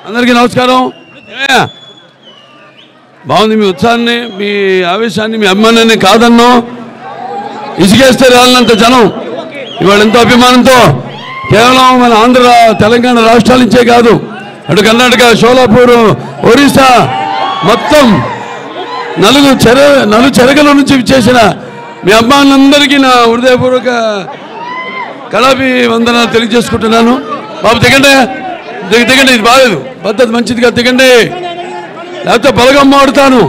అందరికీ నమస్కారం. బాగుంది మీ ఉత్సాహాన్ని, మీ ఆవేశాన్ని, మీ అభిమానాన్ని కాదన్నో. ఇసుకేస్తే రాలినంత జనం ఇవాళ ఎంతో అభిమానంతో కేవలం మన ఆంధ్ర తెలంగాణ రాష్ట్రాల నుంచే కాదు, అటు కర్ణాటక, షోలాపూర్, ఒరిస్సా మొత్తం నలు చెరగల నుంచి చేసిన మీ అభిమానులందరికీ నా హృదయపూర్వక కళాభి వందనాలు తెలియజేసుకుంటున్నాను. బాబు దిగండి, దిగండి, ఇది బాగలేదు, పద్ధతి మంచిదిగా దిగండి, లేకపోతే బలగం మాడుతాను.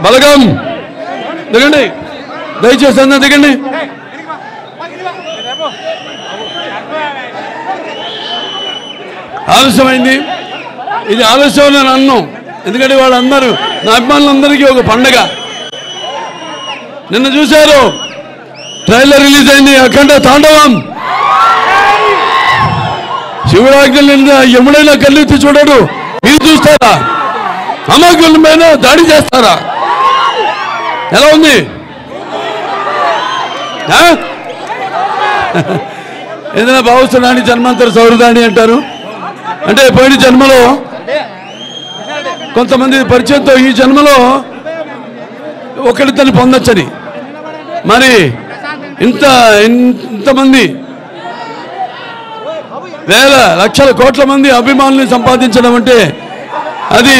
బలగం దిగండి, దయచేసి అన్న దిగండి. ఆలస్యమైంది, ఇది ఆలస్యం నేను అన్నాం, ఎందుకంటే వాళ్ళందరూ నా అభిమానులందరికీ ఒక పండగ. నిన్న చూశారు, ట్రైలర్ రిలీజ్ అయింది, అఖండ తాండవం. శివరాజ్ఞ ఎముడైనా కళ్ళెత్తి చూడడు, మీరు చూస్తారా? అమాయకుల మీద దాడి చేస్తారా? ఎలా ఉంది? ఏదైనా భావిస్తున్నాని జన్మాంతర సౌరదాని అంటారు, అంటే పోయిన జన్మలో కొంతమంది పరిచయంతో ఈ జన్మలో ఒకరితోని పొందొచ్చని. మరి ఇంతమంది వేల లక్షల కోట్ల మంది అభిమానుల్ని సంపాదించడం అంటే అది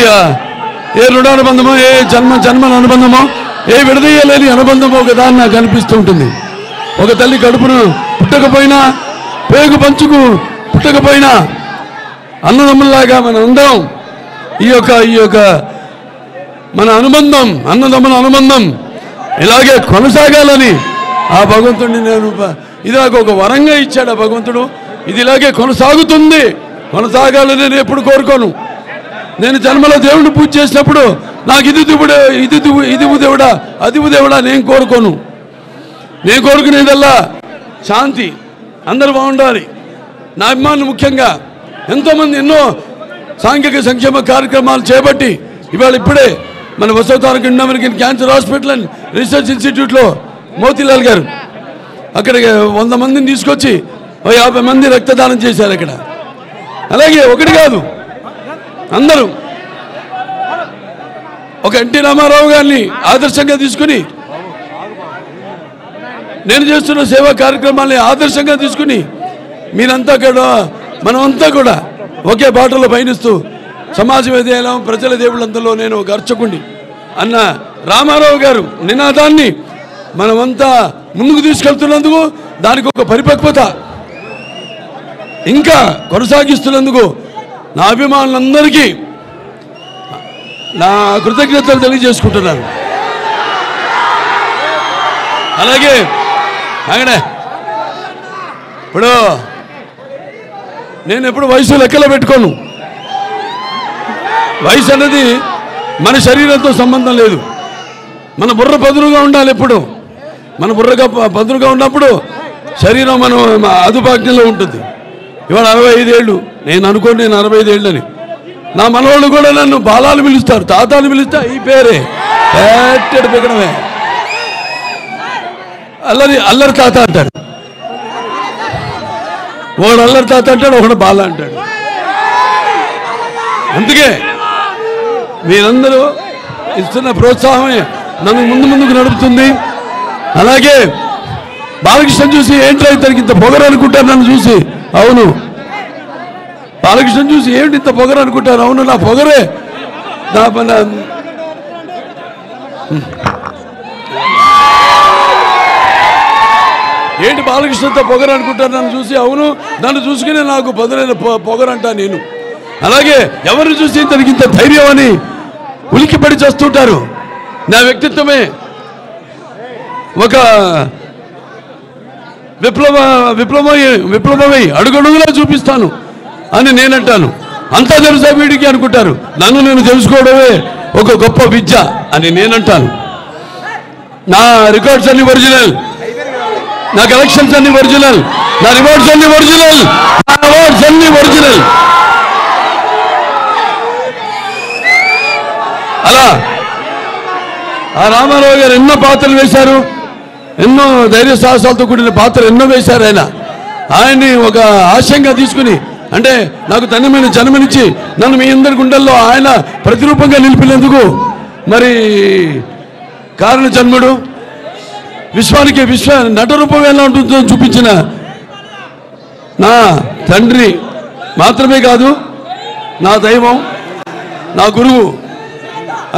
ఏ రుణానుబంధమో, ఏ జన్మల అనుబంధమో, ఏ విడదీయలేని అనుబంధమో కదా అని నాకు అనిపిస్తూ ఉంటుంది. ఒక తల్లి కడుపును పుట్టకపోయినా, పేగు పంచుకు పుట్టకపోయినా అన్నదమ్ముల్లాగా మన అందరం ఈ యొక్క మన అనుబంధం, అన్నదమ్ముల అనుబంధం ఇలాగే కొనసాగాలని ఆ భగవంతుడిని ఇది నాకు ఒక వరంగా ఇచ్చాడు ఆ భగవంతుడు. ఇది ఇలాగే కొనసాగాలని నేను ఎప్పుడు కోరుకోను. నేను జన్మలో దేవుడిని పూజ చేసినప్పుడు నాకు ఇది దేవుడా, అది దేవుడా నేను కోరుకోను. నేను కోరుకునేదల్లా శాంతి, అందరూ బాగుండాలి. నా అభిమానులు ముఖ్యంగా ఎంతోమంది ఎన్నో సాంఘిక సంక్షేమ కార్యక్రమాలు చేపట్టి ఇప్పుడే మన వసవతారక Indo American cancer hospital and research ఇన్స్టిట్యూట్లో మోతీలాల్ గారు అక్కడికి 100 మందిని తీసుకొచ్చి 50 మంది రక్తదానం చేశారు అక్కడ. అలాగే ఒకటి కాదు, అందరూ ఒక ఎన్టీ రామారావు గారిని ఆదర్శంగా తీసుకుని, నేను చేస్తున్న సేవా కార్యక్రమాల్ని ఆదర్శంగా తీసుకుని మీరంతా కూడా మనమంతా కూడా ఒకే బాటలో పయనిస్తూ సమాజం ఏదైనా ప్రజల దేవుళ్ళంతలో నేను ఒక అర్చకుడిని అన్న రామారావు గారు నినాదాన్ని మనమంతా ముందుకు తీసుకెళ్తున్నందుకు, దానికి ఒక పరిపక్వత ఇంకా కొనసాగిస్తున్నందుకు నా అభిమానులందరికీ నా కృతజ్ఞతలు తెలియజేసుకుంటున్నాను. అలాగే ఇప్పుడు నేను ఎప్పుడు వయసు లెక్కలో పెట్టుకోను. వయసు అనేది మన శరీరంతో సంబంధం లేదు. మన బుర్ర పదునుగా ఉండాలి. ఎప్పుడు మన బుర్రగా పదునుగా ఉన్నప్పుడు శరీరం మనం అదుపాజ్ఞలో ఉంటుంది. ఇవాళ 65 ఏళ్ళు, నేను అనుకోండి నేను 65 ఏళ్ళని. నా మనవాళ్ళు కూడా నన్ను బాలాలు పిలుస్తారు, తాతాలు పిలుస్తా ఈ పేరే పెట్టడు పెక్కడమే. అల్లరి తాత అంటాడు, ఒకడు అల్లరి తాత అంటాడు, ఒకడు బాల అంటాడు. అందుకే మీరందరూ ఇస్తున్న ప్రోత్సాహమే నన్ను ముందుకు నడుపుతుంది. అలాగే బాలకృష్ణ చూసి ఏంటి ఇతనికి ఇంత పొగరు అనుకుంటారు నన్ను చూసి. అవును, బాలకృష్ణ చూసి ఏంటి ఇంత పొగరు అనుకుంటారు. అవును, నా పొగరే ఏంటి బాలకృష్ణతో పొగరు అనుకుంటారు నన్ను చూసి. అవును, నన్ను చూసుకునే నాకు బదులైన పొగరు అంటా నేను. అలాగే ఎవరిని చూసి ఇతనికి ఇంత ధైర్యం అని ఉలిక్కిపడి చేస్తుంటారు. నా వ్యక్తిత్వమే ఒక విప్లవమై అడుగడుగులా చూపిస్తాను అని నేనంటాను. అంతా తెలుసా వీడికి అనుకుంటారు. నన్ను నేను తెలుసుకోవడమే ఒక గొప్ప విద్య అని నేనంటాను. నా రికార్డ్స్ అన్ని ఒరిజినల్, నా కలెక్షన్స్ అన్ని ఒరిజినల్, నా రివార్డ్స్ అన్ని ఒరిజినల్, నా అవార్డ్స్ అన్ని ఒరిజినల్. అలా ఆ రామారావు గారు ఎన్నో పాత్రలు వేశారు, ఎన్నో ధైర్య సాహసాలతో కూడిన పాత్రలు ఎన్నో వేశారు. ఆయన్ని ఒక ఆశయంగా తీసుకుని అంటే నాకు ధన్యమైన జన్మనిచ్చి నన్ను మీ అందరి గుండెల్లో ఆయన ప్రతిరూపంగా నిలిపినందుకు మరి కారణ జన్ముడు విశ్వానికి నటరూపం ఎలా ఉంటుందో చూపించిన నా తండ్రి మాత్రమే కాదు, నా దైవం, నా గురువు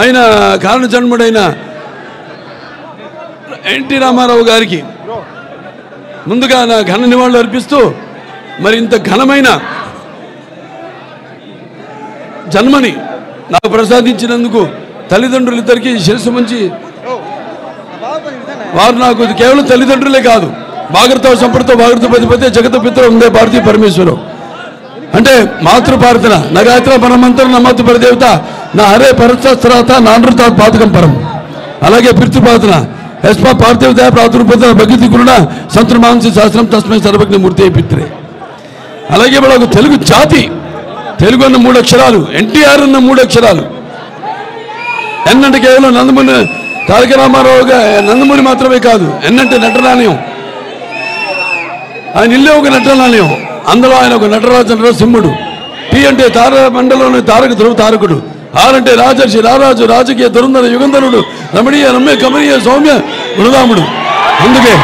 అయిన కారణ జన్ముడైన ఎన్టీ రామారావు గారికి ముందుగా నా ఘన నివాళులు అర్పిస్తూ మరి ఇంత ఘనమైన జన్మని నాకు ప్రసాదించినందుకు తల్లిదండ్రులిద్దరికీ శిరస్సు మంచి వారు నాకు కేవలం తల్లిదండ్రులే కాదు, భాగరత సంపృత భాగరత పతిపతి జగత పిత్ర ఉందే భారతీయ పరమేశ్వరం అంటే మాతృపార్థన నా గాయత్ర పరమంతరం నా మాతృ పరదేవత నా హరే పరస్త్రాత నానృత పాతకం పరం అలాగే పితృపార్థన యస్మా పార్థివదయ ప్రాతుర్పద భగతి గురుణ సంతృ మాంసి శాస్త్రం తస్మై సర్వజ్ఞ మూర్తి పిత్రే. అలాగే మనకు తెలుగు జాతి, తెలుగు అన్న 3 అక్షరాలు, ఎన్టీఆర్ అన్న 3 అక్షరాలు. ఎన్నంటే కేవలం నందమూరి తారక రామారావు నందమూరి మాత్రమే కాదు, ఎన్నంటే నటనాలయం, ఆయన ఇల్లే ఒక నటనాలయం, అందులో ఆయన ఒక నటరాజ నరసింహుడు. టీ అంటే తారమండలంలోని తారక ధ్రువ తారకుడు. ఆర్ అంటే రాజర్షి రారాజు రాజకీయ దురంధర యుగంధరుడు రమణీయ రమ్య కమనీయ సౌమ్య గుణరాముడు. అందుకే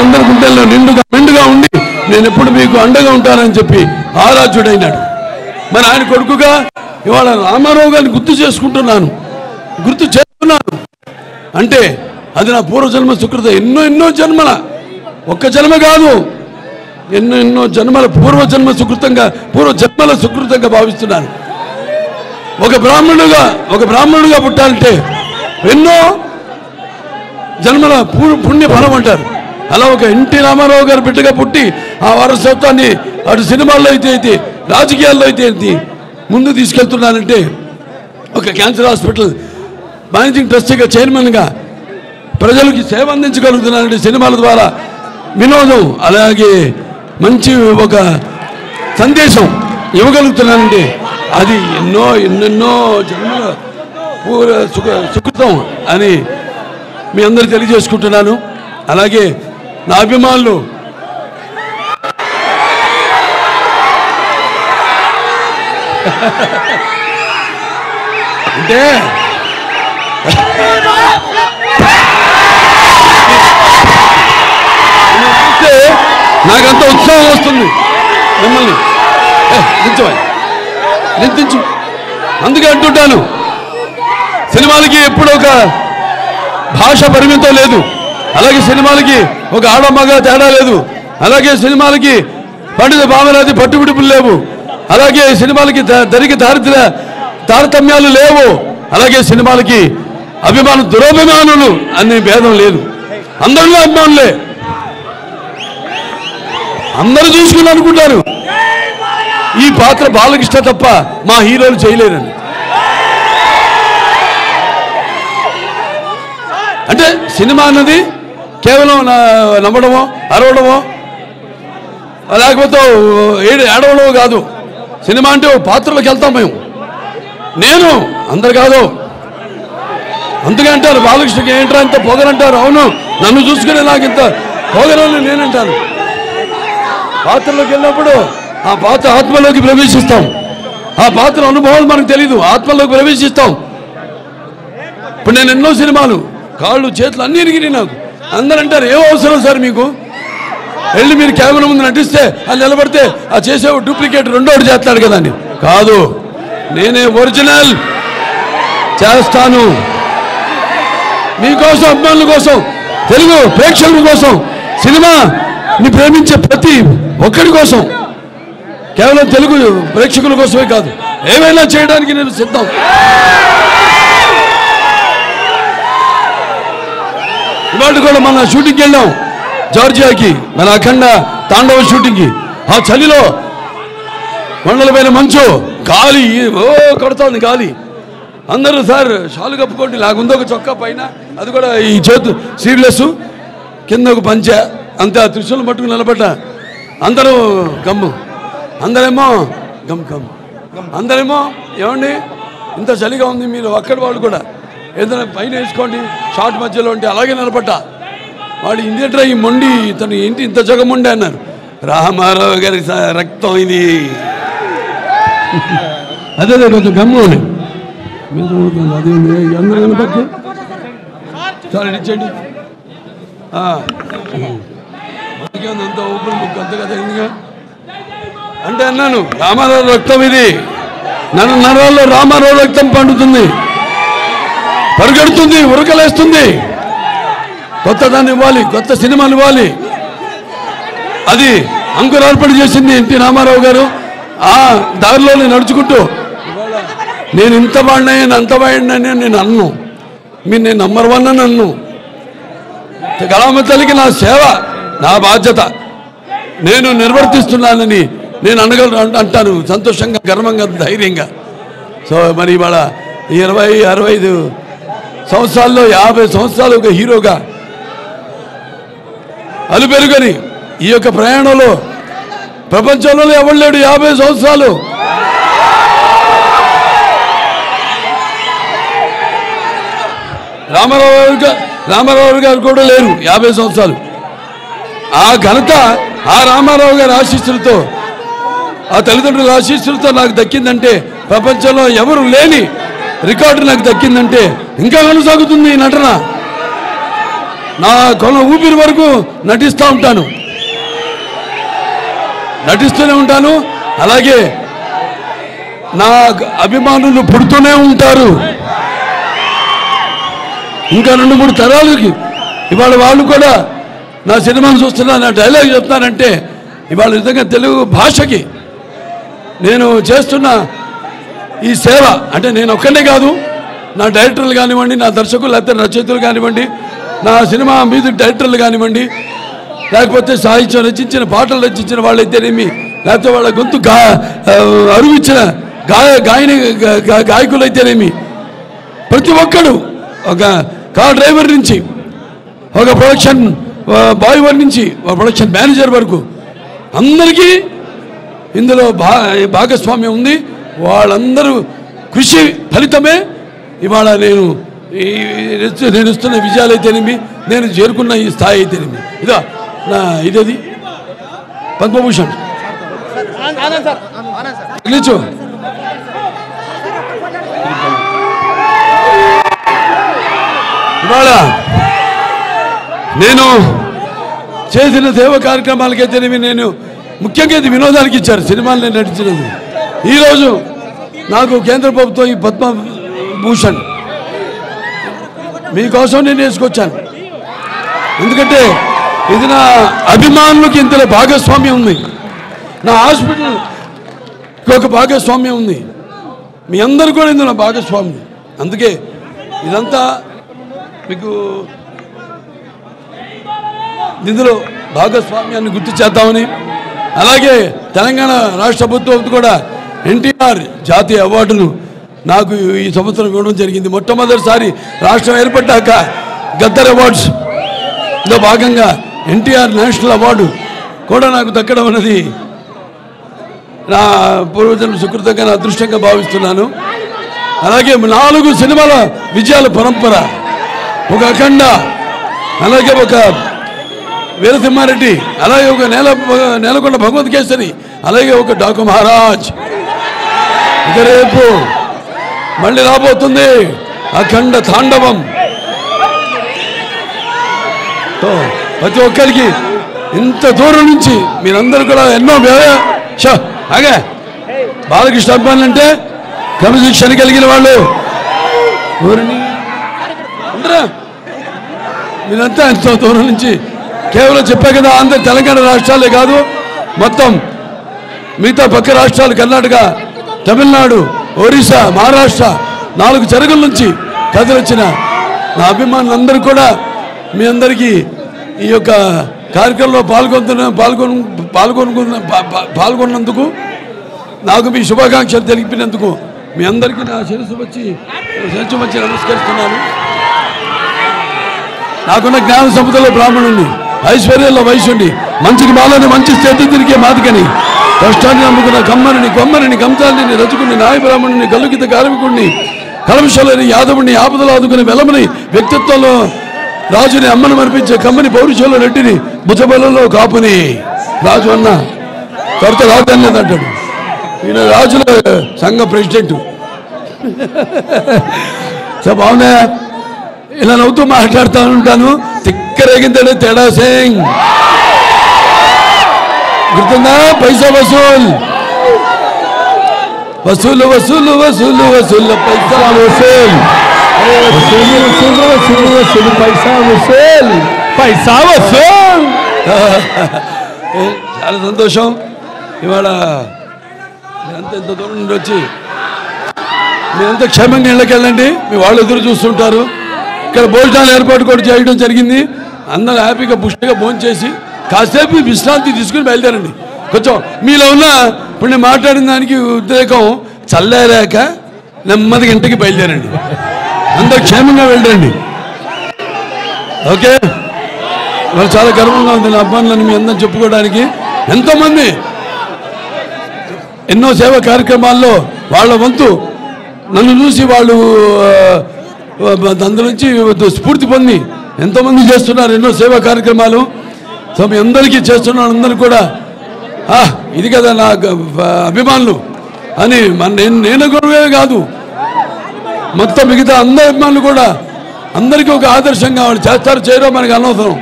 అందరి గుండెల్లో నిండుగా ఉండి నేను ఎప్పుడు మీకు అండగా ఉంటానని చెప్పి ఆరాధ్యుడైనాడు. మరి ఆయన కొడుకుగా ఇవాళ రామారావు గారిని గుర్తు చేస్తున్నాను అంటే అది నా పూర్వజన్మ సుకృత. ఎన్నో జన్మల, ఒక్క జన్మ కాదు, ఎన్నో జన్మల పూర్వజన్మ సుకృతంగా భావిస్తున్నాను. ఒక బ్రాహ్మణుడుగా పుట్టాలంటే ఎన్నో జన్మల పుణ్య ఫలం అంటారు. అలా ఒక ఎన్టీ రామారావు గారు బిడ్డగా పుట్టి ఆ వారసత్వాన్ని అటు సినిమాల్లో అయితే రాజకీయాల్లో అయితే ముందు తీసుకెళ్తున్నానంటే, ఒక క్యాన్సర్ హాస్పిటల్ మేనేజింగ్ ట్రస్టీగా చైర్మన్గా ప్రజలకి సేవ అందించగలుగుతున్నానంటే, సినిమాల ద్వారా వినోదం అలాగే మంచి ఒక సందేశం ఇవ్వగలుగుతున్నానంటే అది ఎన్నెన్నో జన్మల సుకృతం అని మీ అందరూ తెలియజేసుకుంటున్నాను. అలాగే నా అభిమానులు అంటే నాకంత ఉత్సాహం వస్తుంది మిమ్మల్ని నిందించు. అందుకే అంటుంటాను, సినిమాలకి ఎప్పుడు ఒక భాష పరిమితం లేదు, అలాగే సినిమాలకి ఒక ఆడమగ తేడా లేదు, అలాగే సినిమాలకి పండిత భావనాది పట్టుబిడుపులు లేవు, అలాగే సినిమాలకి దరికి తారతమ్యాలు లేవు, అలాగే సినిమాలకి దురభిమానులు అనే భేదం లేదు. అందరిలో అభిమానులే, అందరూ చూసుకుని అనుకుంటారు ఈ పాత్ర బాలకృష్ణ తప్ప మా హీరోలు చేయలేరని. అంటే సినిమా అన్నది కేవలం నమ్మడమో అరవడమో లేకపోతే ఏడవడమో కాదు. సినిమా అంటే పాత్రలోకి వెళ్తాం మేము, నేను అందరు కాదు. అందుకే అంటారు బాలకృష్ణకి ఏంట్రా ఇంత పొగరంటారు. అవును, నన్ను చూసుకునే నాకు ఇంత పొగరని నేనంటాను. పాత్రలోకి వెళ్ళినప్పుడు ఆ పాత్ర ఆత్మలోకి ప్రవేశిస్తాం, ఆ పాత్ర అనుభవాలు మనకు తెలీదు, ఆత్మలోకి ప్రవేశిస్తాం. ఇప్పుడు నేను ఎన్నో సినిమాలు కాళ్ళు చేతులు అన్నీ ఇరిగినాయి నాకు. అందరూ అంటారు ఏం అవసరం సార్ మీకు, వెళ్ళి మీరు కెమెరా ముందు నటిస్తే అది నిలబడితే ఆ చేసే డూప్లికేట్ రెండోటి చేస్తాడు కదా అని. కాదు, నేనే ఒరిజినల్ చేస్తాను. మీకోసం, అభిమానుల కోసం, తెలుగు ప్రేక్షకుల కోసం, సినిమాని ప్రేమించే ప్రతి ఒక్కడి కోసం, కేవలం తెలుగు ప్రేక్షకుల కోసమే కాదు, ఏమైనా చేయడానికి నేను సిద్ధం. ఇవాళ కూడా మన షూటింగ్కి వెళ్ళాం జార్జియాకి, మన అఖండ తాండవ షూటింగ్కి. ఆ చలిలో కొండల పైన మంచు, గాలి కొడుతోంది గాలి. అందరూ సార్ షాలు కప్పుకోండి, లాగుందో ఒక చొక్కా పైన, అది కూడా ఈ చేతు సీడ్లెస్, కింద ఒక పంచ, అంతే. ఆ త్రిశూలం పట్టుకుని నిలబడ్డా. అందరూ గమ్ము, అందరేమో అందరేమో ఏమండి ఇంత చలిగా ఉంది, మీరు అక్కడి వాళ్ళు కూడా ఏదైనా పైన వేసుకోండి షార్ట్ మధ్యలో ఉంటే. అలాగే నిలబడ్డా. వాడు ఇందేంట్రా ఈ మొండి, తను ఏంటి ఇంత జగముండే అన్నారు. రామారావు గారి రక్తం ఇది. అదే కొంచెం గమ్ము అని అదే అందరూ కనపడి సార్ ఇచ్చండి అంత ఓపెన్ బుక్ అంత కదా ఎందుగా అంటే అన్నాను రామారావు రక్తం ఇది నన్ను నరాల్లో రామారావు రక్తం పండుతుంది పరిగెడుతుంది ఉరకలేస్తుంది కొత్త దాన్ని ఇవ్వాలి కొత్త సినిమాలు ఇవ్వాలి అది అంకురార్పణ చేసింది ఎన్టీ రామారావు గారు ఆ దారిలోనే నడుచుకుంటూ నేను ఇంత వాడినాయని అంత వాడినని నేను అన్ను మీరు నేను నంబర్ 1 అని అన్ను కళామ తల్లికి నా సేవ నా బాధ్యత నేను నిర్వర్తిస్తున్నానని నేను అంటాను సంతోషంగా గర్వంగా ధైర్యంగా సో మరి ఇవాళ 20-65 సంవత్సరాల్లో 50 సంవత్సరాలు ఒక హీరోగా అలుపెరుగని ఈ యొక్క ప్రయాణంలో ప్రపంచంలో ఎవరు లేడు 50 సంవత్సరాలు రామారావు గారు కూడా లేరు 50 సంవత్సరాలు ఆ ఘనత ఆ రామారావు గారి ఆశీస్సులతో ఆ తల్లిదండ్రుల ఆశీస్సులతో నాకు దక్కిందంటే ప్రపంచంలో ఎవరు లేని రికార్డు నాకు దక్కిందంటే ఇంకా కొనసాగుతుంది ఈ నటన నా ఊపిరి వరకు నటిస్తూనే ఉంటాను అలాగే నా అభిమానులు పుడుతూనే ఉంటారు ఇంకా 2-3 తరాలకి ఇవాళ వాళ్ళు కూడా నా సినిమాను చూస్తున్నా నా డైలాగ్ చెప్తానంటే ఇవాళ నిజంగా తెలుగు భాషకి నేను చేస్తున్న ఈ సేవ అంటే నేను ఒక్కనే కాదు నా డైరెక్టర్లు కానివ్వండి నా దర్శకులు లేకపోతే రచయితలు కానివ్వండి నా సినిమా మ్యూజిక్ డైరెక్టర్లు కానివ్వండి లేకపోతే సాహిత్యం రచించిన పాటలు రచించిన వాళ్ళైతేనేమి లేకపోతే వాళ్ళ గొంతు అరువిచ్చిన గాయకులైతేనేమి ప్రతి ఒక్కడు ఒక కార్ డ్రైవర్ నుంచి ఒక ప్రొడక్షన్ బాయ్ నుంచి ఒక ప్రొడక్షన్ మేనేజర్ వరకు అందరికీ ఇందులో భాగస్వామ్యం ఉంది వాళ్ళందరూ కృషి ఫలితమే ఇవాళ నేను ఇస్తున్న విజయాలు అయితేనేమి నేను చేరుకున్న ఈ స్థాయి అయితేనేమి ఇదా నా ఇదేది పద్మభూషణ్ నిల్చో ఇవాళ నేను చేసిన సేవ కార్యక్రమాలకైతేనేమి నేను ముఖ్యంగా ఇది వినోదానికి ఇచ్చారు సినిమాలు నేను నటించినది ఈరోజు నాకు కేంద్ర ప్రభుత్వం ఈ పద్మభూషణ్ మీకోసం నేను వేసుకొచ్చాను ఎందుకంటే ఇది నా అభిమానులకి ఇంతలో భాగస్వామ్యం ఉంది నా హాస్పిటల్కి ఒక భాగస్వామ్యం ఉంది మీ అందరూ కూడా ఇందులో భాగస్వామ్యం అందుకే ఇదంతా మీకు ఇందులో భాగస్వామ్యాన్ని గుర్తు చేద్దామని అలాగే తెలంగాణ రాష్ట్ర ప్రభుత్వం కూడా ఎన్టీఆర్ జాతీయ అవార్డును నాకు ఈ సంవత్సరం ఇవ్వడం జరిగింది మొట్టమొదటిసారి రాష్ట్రం ఏర్పడ్డాక గద్దర్ అవార్డ్స్లో భాగంగా ఎన్టీఆర్ నేషనల్ అవార్డు కూడా నాకు దక్కడం అనేది నా పూర్వజన్మ సుకృతంగా నా అదృష్టంగా భావిస్తున్నాను అలాగే 4 సినిమాల విజయాల పరంపర ఒక అఖండ అలాగే ఒక వీరసింహారెడ్డి అలాగే ఒక నేలకొండ భగవత్ కేసరి అలాగే ఒక డాకు మహారాజ్ ఇక రేపు మళ్ళీ రాబోతుంది అఖండ తాండవం ప్రతి ఒక్కరికి ఇంత దూరం నుంచి మీరందరూ కూడా ఎన్నో అగే బాలకృష్ణ అభిమానులు అంటే క్రమశిక్షణ కలిగిన వాళ్ళు మీరంతా ఎంతో దూరం నుంచి కేవలం చెప్పే కదా ఆంధ్ర తెలంగాణ రాష్ట్రాలే కాదు మొత్తం మిగతా పక్క రాష్ట్రాలు కర్ణాటక తమిళనాడు ఒరిస్సా మహారాష్ట్ర 4 చెరుగుల నుంచి కదిలొచ్చిన నా అభిమానులందరూ కూడా మీ అందరికీ ఈ యొక్క కార్యక్రమంలో పాల్గొన్నందుకు నాకు మీ శుభాకాంక్షలు తెలిపినందుకు మీ అందరికీ నా శిరస్సు వచ్చి నమస్కరిస్తున్నాను నాకున్న జ్ఞాన సముద్రంలో బ్రాహ్మణుని ఐశ్వర్యంలో వైశ్యుని మంచికి మాలని మంచి స్థితి తిరిగే మాదికని కష్టాన్ని నమ్ముకున్న కొమ్మరిని కంసాలిని రచుకుని నాయ బ్రాహ్మణుని గల్లుకిత కార్మికుడిని కలంశలని యాదవుని ఆపదలు ఆదుకుని వెలమని వ్యక్తిత్వంలో రాజుని అమ్మను మర్పించే కమ్మని పౌరుషంలో రెడ్డిని భుజబలంలో కాపుని రాజు అన్న త్వరత రాదని లేదంటాడు ఈయన రాజుల సంఘ ప్రెసిడెంట్. సో బాగున్నా, ఇలా నవ్వుతూ మాట్లాడుతూ ఉంటాను. తిక్కరేగిందంటే తేడా సింగ్ గుర్తుందా? పైసా వసూల్ వసూలు వసూలు వసూలు వసూలు పైసా వసూల్ పైసా వసూల్ పైసా వసూల్. చాలా సంతోషం. ఇవాళ మీరంతా ఎంత దూరం నుండి వచ్చి మీరంతా క్షేమంగా ఇళ్ళకి వెళ్ళండి. మీ వాళ్ళు ఎదురు చూస్తుంటారు. ఇక్కడ భోజనాలు ఏర్పాటు కూడా చేయడం జరిగింది. అందరూ హ్యాపీగా పుష్టిగా భోజనం చేసి కాసేపు విశ్రాంతి తీసుకుని బయలుదేరండి. కొంచెం మీలో ఉన్న ఇప్పుడు నేను మాట్లాడిన దానికి ఉద్రేకం చల్లారాక నెమ్మదిగా ఇంటికి బయలుదేరండి. అందరూ క్షేమంగా వెళ్ళండి. ఓకే, వాళ్ళు చాలా గర్వంగా ఉంది నా అబ్బాయిలను మీ అందరం చెప్పుకోవడానికి. ఎంతోమంది ఎన్నో సేవా కార్యక్రమాల్లో వాళ్ళ వంతు నన్ను చూసి వాళ్ళు దాని నుంచి స్ఫూర్తి పొంది ఎంతోమంది చేస్తున్నారు ఎన్నో సేవా కార్యక్రమాలు. సో మీ అందరికీ చేస్తున్నారు. అందరూ కూడా ఇది కదా నా అభిమానులు అని నేను గొడవే కాదు, మొత్తం మిగతా అందరి అభిమానులు కూడా అందరికీ ఒక ఆదర్శంగా వాళ్ళు చేస్తారు చేయరో మనకు అనవసరం.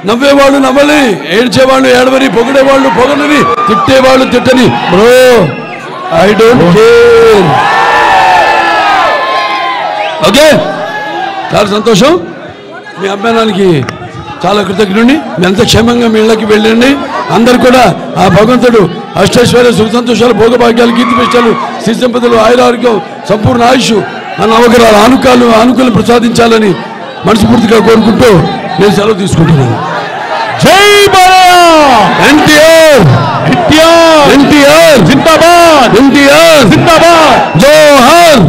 నవ్వేవాళ్ళు నవ్వని, ఏడ్చేవాళ్ళు ఏడవని, పొగిడేవాళ్ళు పొగడని, తిట్టేవాళ్ళు తిట్టని. Bro I don't care. Okay, చాలా సంతోషం. మీ అభిమానానికి చాలా కృతజ్ఞుడిని. మీ అంత క్షేమంగా మీ ఇళ్ళకి వెళ్ళండి. అందరు కూడా ఆ భగవంతుడు అష్టైశ్వర్య సుఖ సంతోషాలు భోగభాగ్యాలు కీర్తి పెంచాలు శ్రీ సంపదలు ఆయురారోగ్యం సంపూర్ణ ఆయుష్ నవగ్రహాల ఆనుకూలం ప్రసాదించాలని మనస్ఫూర్తిగా కోరుకుంటూ నేను సెలవు తీసుకుంటున్నాను. జై బాలయ్య. ఎన్టీఆర్ ఎన్టీఆర్ ఎన్టీఆర్ జిందాబాద్. ఎన్టీఆర్ జిందాబాద్. జోహార్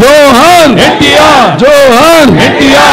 జోహార్ ఎన్టీఆర్ జోహార్ ఎన్టీఆర్